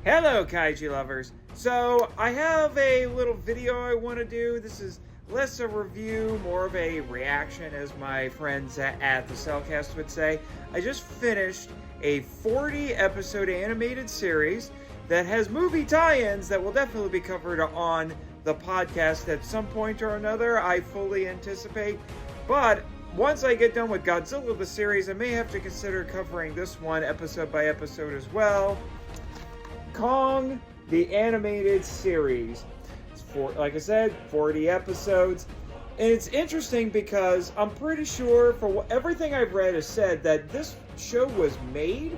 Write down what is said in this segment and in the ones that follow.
Hello, kaiju lovers. So, I have a little video I want to do. This is less a review, more of a reaction, as my friends at the Cellcast would say. I just finished a 40-episode animated series that has movie tie-ins that will definitely be covered on the podcast at some point or another, I fully anticipate. But once I get done with Godzilla the series, I may have to consider covering this one episode by episode as well. Kong, the animated series. It's like I said, 40 episodes. And it's interesting because I'm pretty sure, for everything I've read, has said that this show was made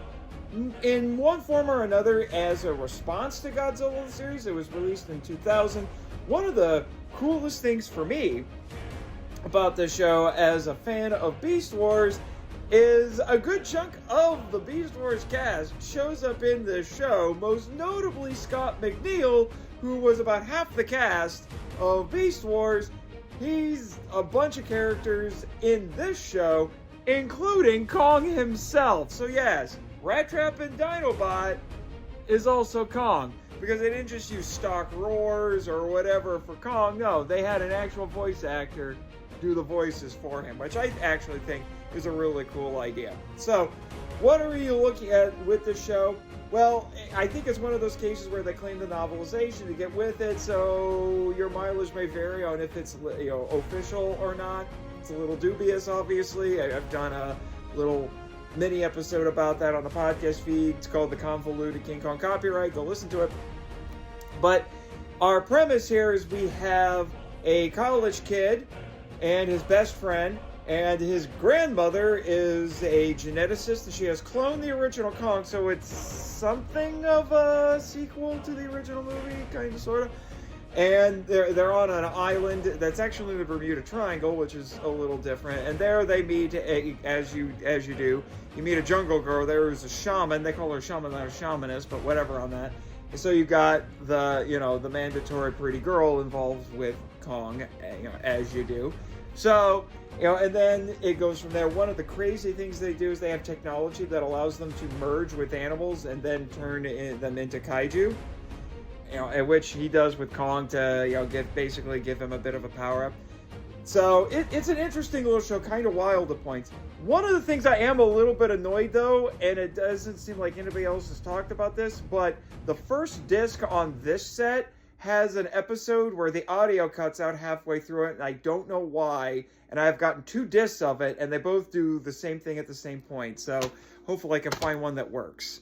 in one form or another as a response to Godzilla the series. It was released in 2000. One of the coolest things for me about this show as a fan of Beast Wars is a good chunk of the Beast Wars cast shows up in this show, most notably Scott McNeil, who was about half the cast of Beast Wars. He's a bunch of characters in this show, including Kong himself. So yes, Rat Trap and Dinobot is also Kong, because they didn't just use stock roars or whatever for Kong. No, they had an actual voice actor do the voices for him, which I actually think is a really cool idea. So, what are you looking at with this show? Well, I think it's one of those cases where they claim the novelization to get with it, so your mileage may vary on if it's official or not. It's a little dubious, obviously. I've done a little mini episode about that on the podcast feed. It's called The Convoluted King Kong Copyright. Go listen to it. But our premise here is we have a college kid and his best friend, and his grandmother is a geneticist, and she has cloned the original Kong, so it's something of a sequel to the original movie, kind of, sort of. And they're on an island that's actually the Bermuda Triangle, which is a little different. And there they meet, as you do, you meet a jungle girl. There is a shaman. They call her a shaman, not a shamanist, but whatever on that. And so you've got the mandatory pretty girl involved with Kong, as you do. So, and then it goes from there. One of the crazy things they do is they have technology that allows them to merge with animals and then turn them into kaiju. At which he does with Kong to, basically give him a bit of a power-up. So, it's an interesting little show, kind of wild at points. One of the things I am a little bit annoyed, though, and it doesn't seem like anybody else has talked about this, but the first disc on this set has an episode where the audio cuts out halfway through it, and I don't know why, and I've gotten 2 discs of it, and they both do the same thing at the same point, so hopefully I can find one that works.